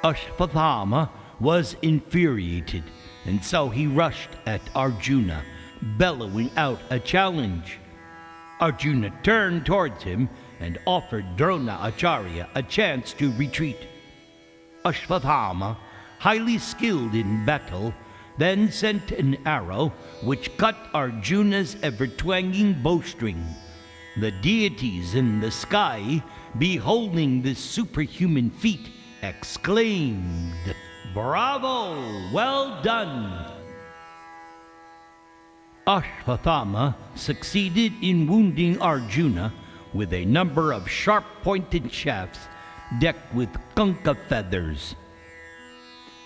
Ashvatthama was infuriated, and so he rushed at Arjuna, bellowing out a challenge. Arjuna turned towards him and offered Drona Acharya a chance to retreat. Ashvatthama, highly skilled in battle, then sent an arrow which cut Arjuna's ever-twanging bowstring. The deities in the sky, beholding this superhuman feat, exclaimed, "Bravo! Well done!" Ashvatthama succeeded in wounding Arjuna with a number of sharp-pointed shafts decked with kunkka feathers.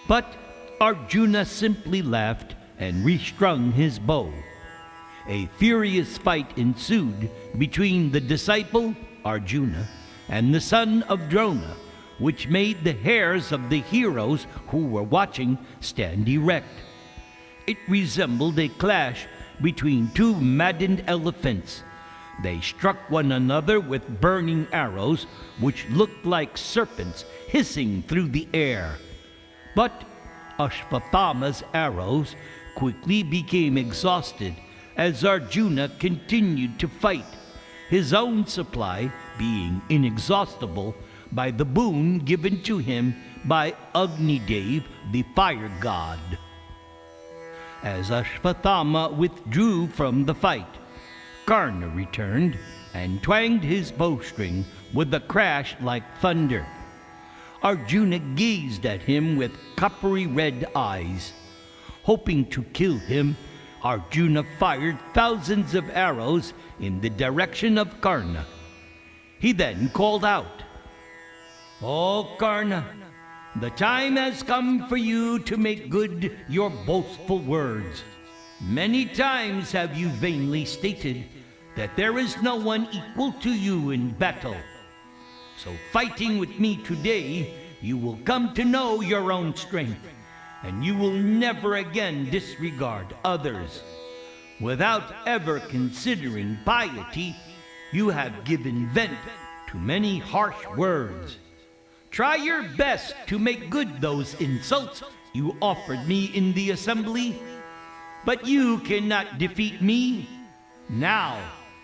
But Arjuna simply laughed and restrung his bow. A furious fight ensued between the disciple, Arjuna, and the son of Drona, which made the hairs of the heroes who were watching stand erect. It resembled a clash between two maddened elephants. They struck one another with burning arrows, which looked like serpents hissing through the air. But Ashvatthama's arrows quickly became exhausted as Arjuna continued to fight, his own supply being inexhaustible by the boon given to him by Agni-Dev, the fire god. As Ashvatthama withdrew from the fight, Karna returned and twanged his bowstring with a crash like thunder. Arjuna gazed at him with coppery red eyes. Hoping to kill him, Arjuna fired thousands of arrows in the direction of Karna. He then called out, "O Karna, the time has come for you to make good your boastful words. Many times have you vainly stated that there is no one equal to you in battle. So fighting with me today, you will come to know your own strength, and you will never again disregard others. Without ever considering piety, you have given vent to many harsh words. Try your best to make good those insults you offered me in the assembly, but you cannot defeat me. Now,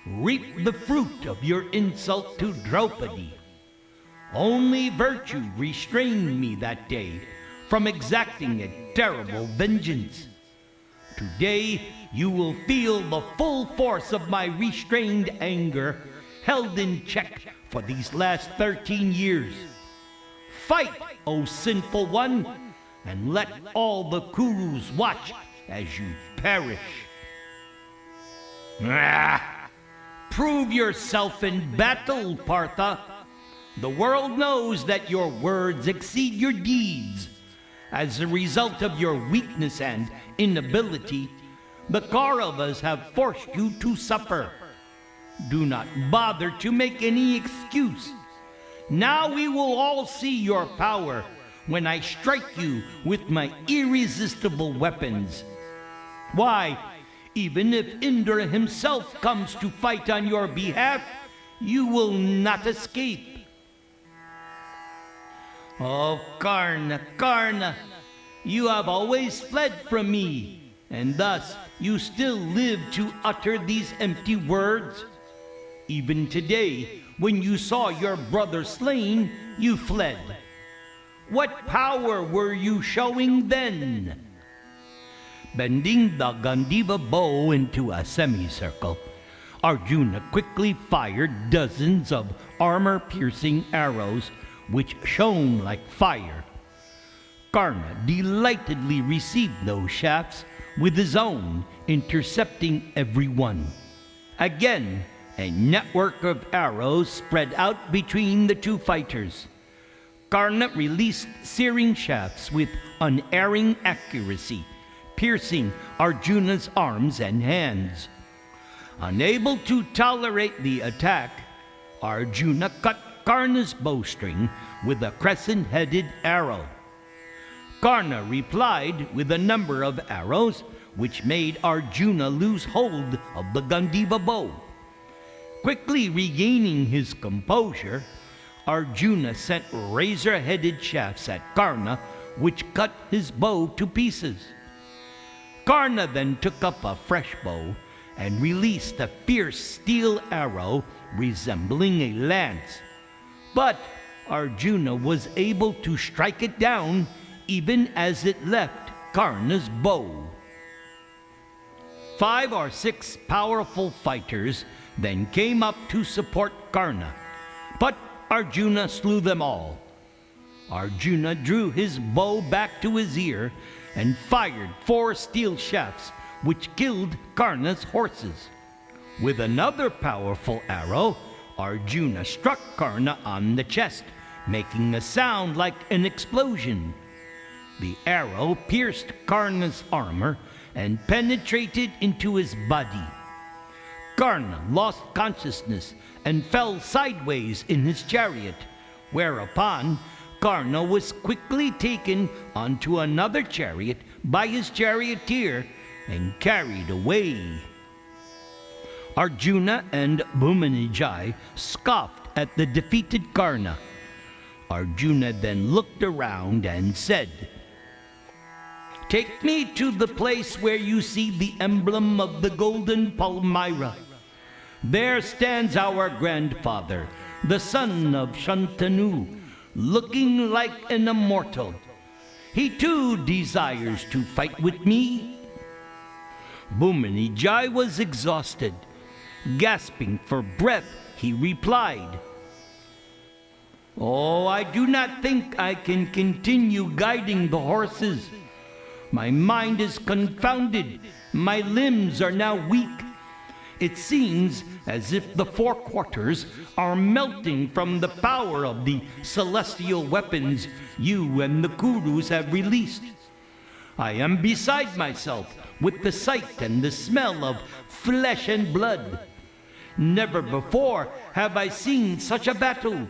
reap the fruit of your insult to Draupadi. Only virtue restrained me that day from exacting a terrible vengeance. Today, you will feel the full force of my restrained anger, held in check for these last 13 years. Fight, O sinful one, and let all the Kurus watch as you perish." Prove yourself in battle, Partha. The world knows that your words exceed your deeds. As a result of your weakness and inability, the Kauravas have forced you to suffer. Do not bother to make any excuse. Now we will all see your power when I strike you with my irresistible weapons. Why, even if Indra himself comes to fight on your behalf, you will not escape. Oh, Karna, Karna, you have always fled from me, and thus you still live to utter these empty words. Even today, when you saw your brother slain, you fled. What power were you showing then? Bending the Gandiva bow into a semicircle, Arjuna quickly fired dozens of armor-piercing arrows which shone like fire. Karna delightedly received those shafts with his own, intercepting every one. Again, a network of arrows spread out between the two fighters. Karna released searing shafts with unerring accuracy, piercing Arjuna's arms and hands. Unable to tolerate the attack, Arjuna cut Karna's bowstring with a crescent-headed arrow. Karna replied with a number of arrows, which made Arjuna lose hold of the Gandiva bow. Quickly regaining his composure, Arjuna sent razor-headed shafts at Karna, which cut his bow to pieces. Karna then took up a fresh bow and released a fierce steel arrow resembling a lance. But Arjuna was able to strike it down even as it left Karna's bow. 5 or 6 powerful fighters then came up to support Karna, but Arjuna slew them all. Arjuna drew his bow back to his ear and fired 4 steel shafts, which killed Karna's horses. With another powerful arrow, Arjuna struck Karna on the chest, making a sound like an explosion. The arrow pierced Karna's armor and penetrated into his body. Karna lost consciousness and fell sideways in his chariot, whereupon Karna was quickly taken onto another chariot by his charioteer and carried away. Arjuna and Bhumanijai scoffed at the defeated Karna. Arjuna then looked around and said, "Take me to the place where you see the emblem of the golden Palmyra. There stands our grandfather, the son of Shantanu, looking like an immortal. He too desires to fight with me." Bhumanijai was exhausted. Gasping for breath, he replied, "Oh, I do not think I can continue guiding the horses. My mind is confounded. My limbs are now weak. It seems as if the 4 quarters are melting from the power of the celestial weapons you and the Kurus have released. I am beside myself with the sight and the smell of flesh and blood. Never before have I seen such a battle.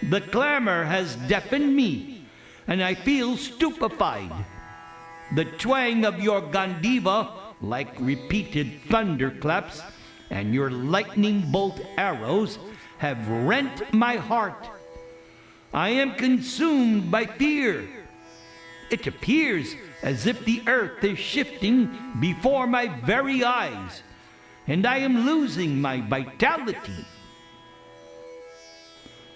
The clamor has deafened me, and I feel stupefied. The twang of your Gandiva, like repeated thunderclaps, and your lightning bolt arrows have rent my heart. I am consumed by fear. It appears as if the earth is shifting before my very eyes, and I am losing my vitality."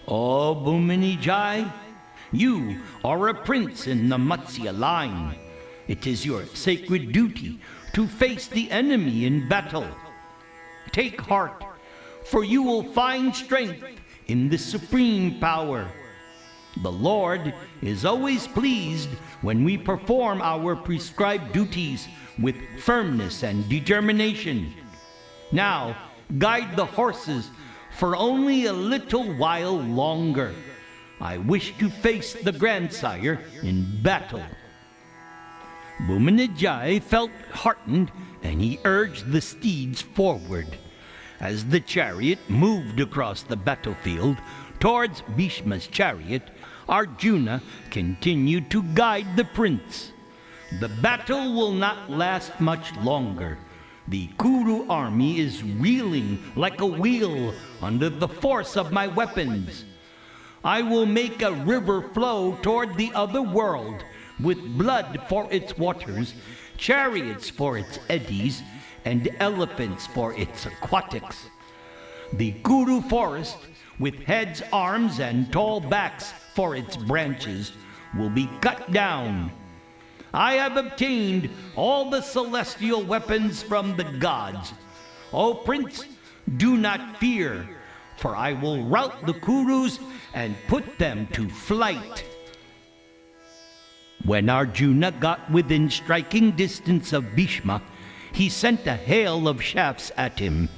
"Oh, Bhumanijai, you are a prince in the Matsya line. It is your sacred duty to face the enemy in battle. Take heart, for you will find strength in the supreme power. The Lord is always pleased when we perform our prescribed duties with firmness and determination. Now, guide the horses for only a little while longer. I wish to face the grandsire in battle." Bhumanijai felt heartened, and he urged the steeds forward. As the chariot moved across the battlefield towards Bhishma's chariot, Arjuna continued to guide the prince. The battle will not last much longer. The Kuru army is reeling like a wheel under the force of my weapons. I will make a river flow toward the other world, with blood for its waters, chariots for its eddies, and elephants for its aquatics. The Kuru forest, with heads, arms, and tall backs for its branches, will be cut down. I have obtained all the celestial weapons from the gods. O Prince, do not fear, for I will rout the Kurus and put them to flight." When Arjuna got within striking distance of Bhishma, he sent a hail of shafts at him.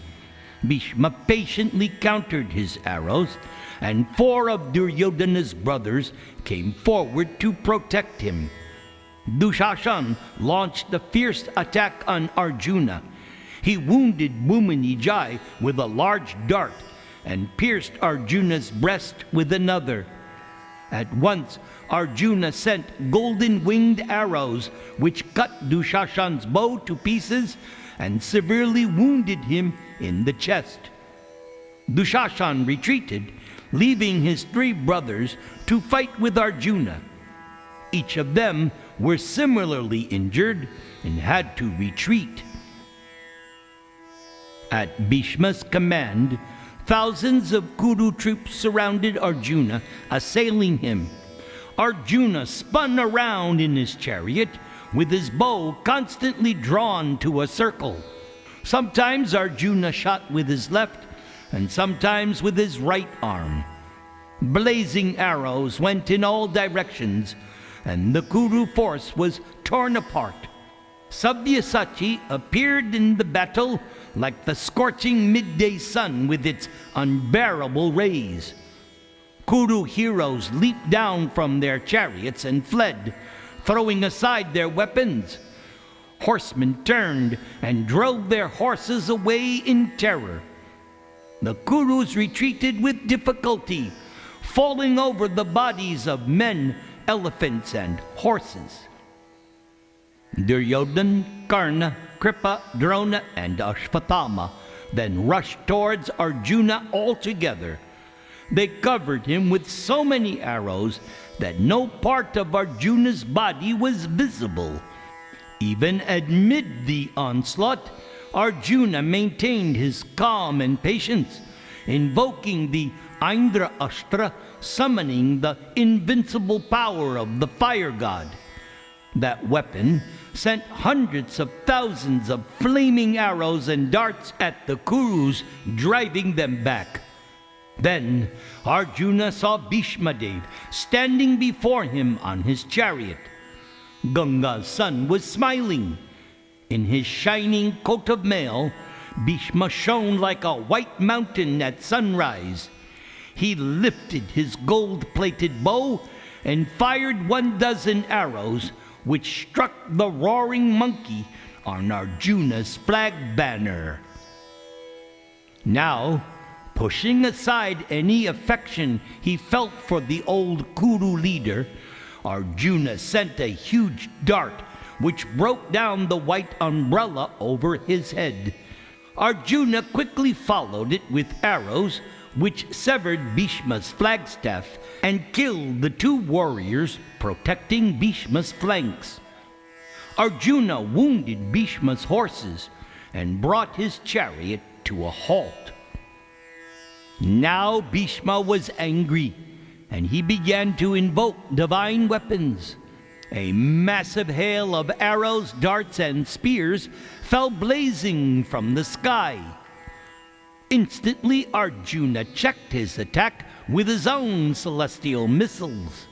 Bhishma patiently countered his arrows, and 4 of Duryodhana's brothers came forward to protect him. Dushashan launched a fierce attack on Arjuna. He wounded Bhumanijai with a large dart and pierced Arjuna's breast with another. At once, Arjuna sent golden-winged arrows which cut Dushashan's bow to pieces and severely wounded him in the chest. Dushashan retreated, leaving his 3 brothers to fight with Arjuna. Each of them were similarly injured and had to retreat. At Bhishma's command, thousands of Kuru troops surrounded Arjuna, assailing him. Arjuna spun around in his chariot, with his bow constantly drawn to a circle. Sometimes Arjuna shot with his left, and sometimes with his right arm. Blazing arrows went in all directions, and the Kuru force was torn apart. Sabyasachi appeared in the battle like the scorching midday sun with its unbearable rays. Kuru heroes leaped down from their chariots and fled, throwing aside their weapons. Horsemen turned and drove their horses away in terror. The Kurus retreated with difficulty, falling over the bodies of men, elephants, and horses. Duryodhana, Karna, Kripa, Drona, and Ashvatthama then rushed towards Arjuna altogether. They covered him with so many arrows that no part of Arjuna's body was visible. Even amid the onslaught, Arjuna maintained his calm and patience, invoking the Indra Astra, summoning the invincible power of the fire god. That weapon sent hundreds of thousands of flaming arrows and darts at the Kurus, driving them back. Then Arjuna saw Bhishma Dev standing before him on his chariot. Ganga's son was smiling. In his shining coat of mail, Bhishma shone like a white mountain at sunrise. He lifted his gold-plated bow and fired 12 arrows, which struck the roaring monkey on Arjuna's flag banner. Now, pushing aside any affection he felt for the old Kuru leader, Arjuna sent a huge dart which broke down the white umbrella over his head. Arjuna quickly followed it with arrows which severed Bhishma's flagstaff and killed the 2 warriors protecting Bhishma's flanks. Arjuna wounded Bhishma's horses and brought his chariot to a halt. Now Bhishma was angry, and he began to invoke divine weapons. A massive hail of arrows, darts, and spears fell blazing from the sky. Instantly, Arjuna checked his attack with his own celestial missiles.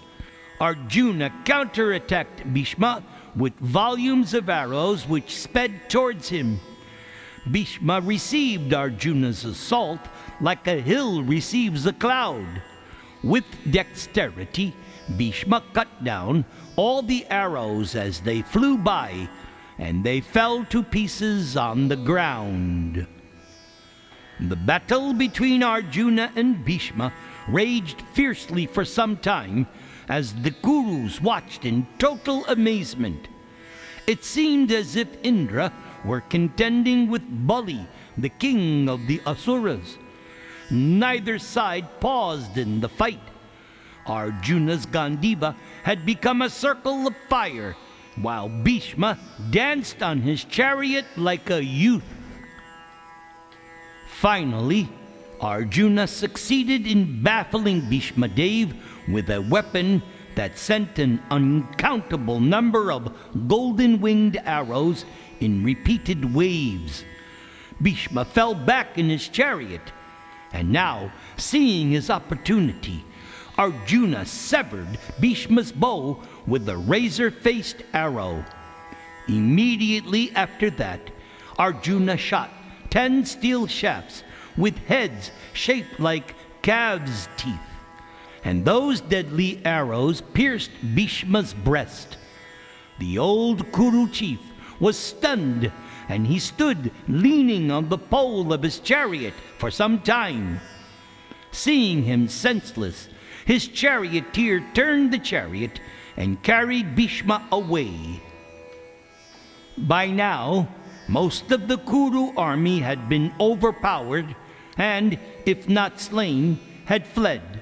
Arjuna counterattacked Bhishma with volumes of arrows which sped towards him. Bhishma received Arjuna's assault like a hill receives a cloud. With dexterity, Bhishma cut down all the arrows as they flew by, and they fell to pieces on the ground. The battle between Arjuna and Bhishma raged fiercely for some time as the Kurus watched in total amazement. It seemed as if Indra were contending with Bali, the king of the Asuras. Neither side paused in the fight. Arjuna's Gandiva had become a circle of fire, while Bhishma danced on his chariot like a youth. Finally, Arjuna succeeded in baffling Bhishma Dev with a weapon that sent an uncountable number of golden-winged arrows in repeated waves. Bhishma fell back in his chariot, and now, seeing his opportunity, Arjuna severed Bhishma's bow with a razor-faced arrow. Immediately after that, Arjuna shot 10 steel shafts with heads shaped like calves' teeth, and those deadly arrows pierced Bhishma's breast. The old Kuru chief was stunned, and he stood leaning on the pole of his chariot for some time. Seeing him senseless, his charioteer turned the chariot and carried Bhishma away. By now, most of the Kuru army had been overpowered and, if not slain, had fled.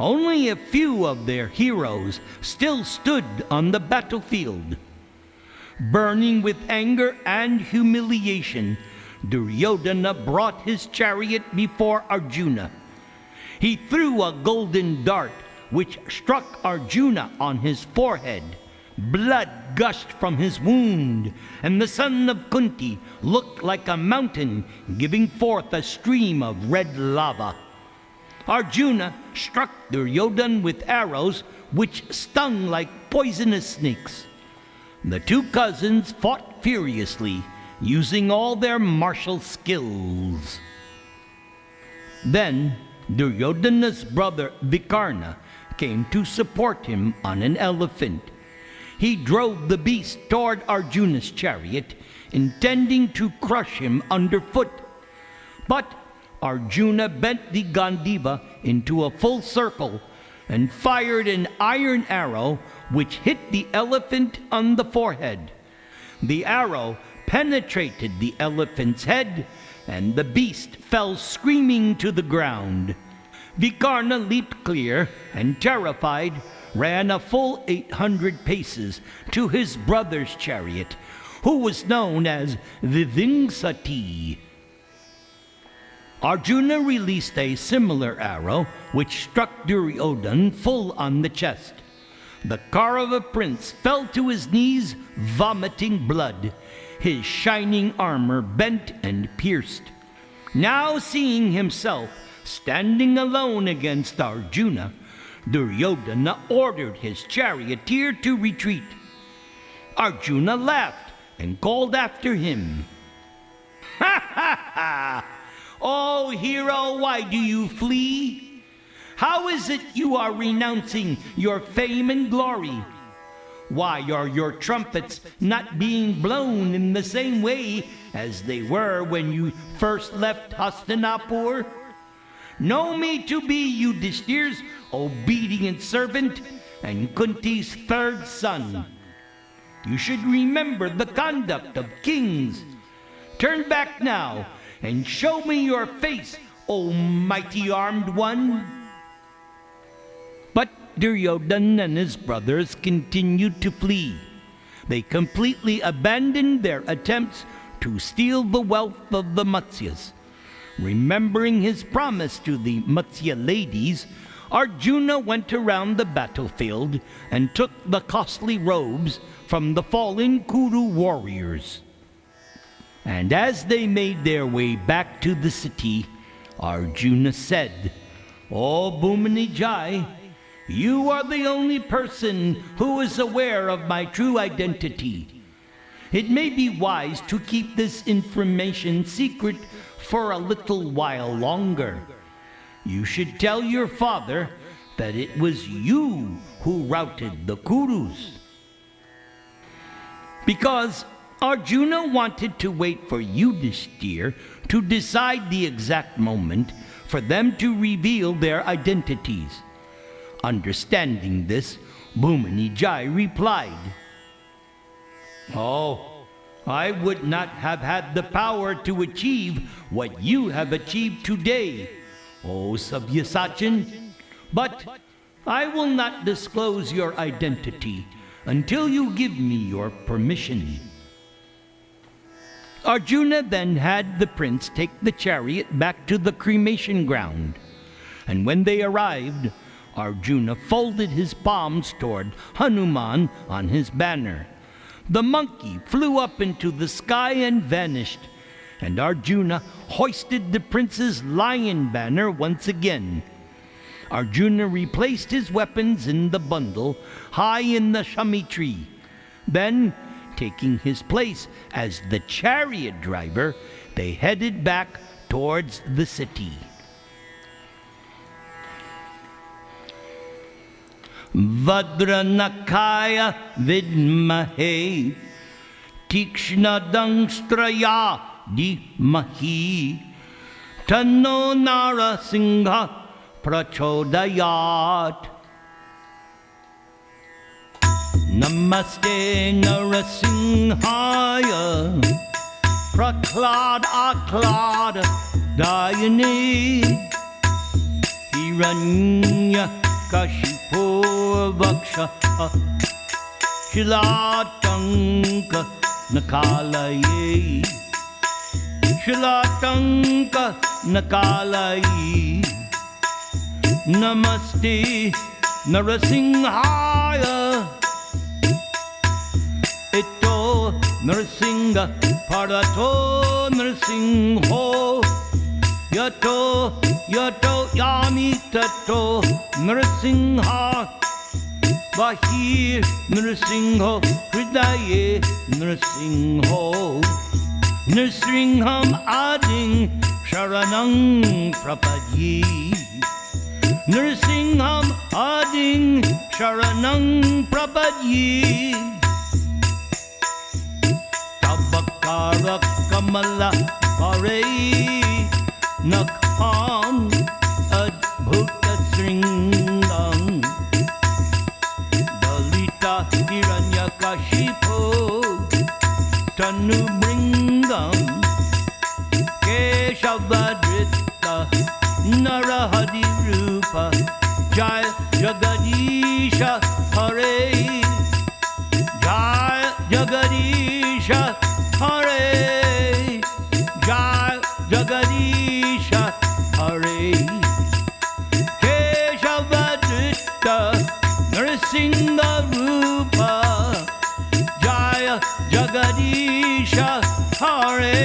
Only a few of their heroes still stood on the battlefield. Burning with anger and humiliation, Duryodhana brought his chariot before Arjuna. He threw a golden dart which struck Arjuna on his forehead. Blood gushed from his wound, and the son of Kunti looked like a mountain giving forth a stream of red lava. Arjuna struck Duryodhana with arrows which stung like poisonous snakes. The two cousins fought furiously, using all their martial skills. Then Duryodhana's brother Vikarna came to support him on an elephant. He drove the beast toward Arjuna's chariot, intending to crush him underfoot. But Arjuna bent the Gandiva into a full circle and fired an iron arrow which hit the elephant on the forehead. The arrow penetrated the elephant's head, and the beast fell screaming to the ground. Vikarna leaped clear and, terrified, ran a full 800 paces to his brother's chariot, who was known as Vivingsati. Arjuna released a similar arrow, which struck Duryodhana full on the chest. The Kaurava prince fell to his knees, vomiting blood, his shining armor bent and pierced. Now, seeing himself standing alone against Arjuna, Duryodhana ordered his charioteer to retreat. Arjuna laughed and called after him, "Ha ha ha! Oh hero, why do you flee? How is it you are renouncing your fame and glory? Why are your trumpets not being blown in the same way as they were when you first left Hastinapur? Know me to be Yudhishthir's obedient servant and Kunti's third son. You should remember the conduct of kings. Turn back now and show me your face, O mighty armed one." But Duryodhana and his brothers continued to flee. They completely abandoned their attempts to steal the wealth of the Matsyas. Remembering his promise to the Matsya ladies, Arjuna went around the battlefield and took the costly robes from the fallen Kuru warriors. And as they made their way back to the city, Arjuna said, "O Bhumini Jai, you are the only person who is aware of my true identity. It may be wise to keep this information secret for a little while longer. You should tell your father that it was you who routed the Kurus." Because Arjuna wanted to wait for Yudhishthir to decide the exact moment for them to reveal their identities. Understanding this, Bhumini Jai replied, "Oh, I would not have had the power to achieve what you have achieved today, O Savyasachan, but I will not disclose your identity until you give me your permission." Arjuna then had the prince take the chariot back to the cremation ground. And when they arrived, Arjuna folded his palms toward Hanuman on his banner. The monkey flew up into the sky and vanished, and Arjuna hoisted the prince's lion banner once again. Arjuna replaced his weapons in the bundle high in the shami tree. Then, taking his place as the chariot driver, they headed back towards the city. Vajranakaya vidmahe tikshnadangstraya dhimahi tanno narasingha prachodayat. Namaste Narasimhaya Prahlad Aklad Dayane Hiranya Hiranyakashipo Vaksha Shilatanka Nakalaye Shilatanka Nakalaye Namaste Narasinghaya Ito Narsingha Parato Narsingho Yato Yato Yami Tato Narsingha Bahir Narsingho Hridaye Narsingho Nrsingham Ading Sharanang Prapadye Nrsingham Ading Sharanang Prapadye Tabakara Kamala Pare Nakham Adbhuta Sringam Dalita Hiranyakashipo Tanu Bringam Keshavadrita Narahadi Rupa Jai Jagadisha Hare Jai Jagadisha Hare Jai Jagadisha Hare Keshavadrita Narsingha Rupa Jaya Jagadisha Hare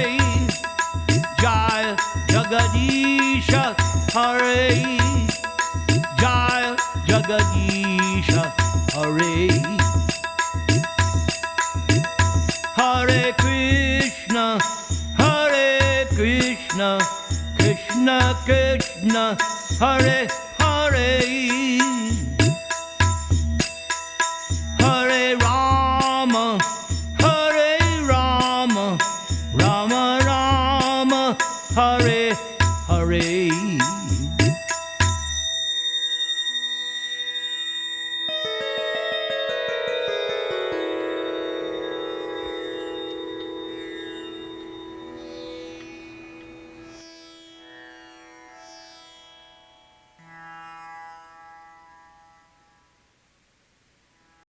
Jaya Jagadisha Hare Jaya Jagadisha Hare Hare Krishna Krishna Krishna Hare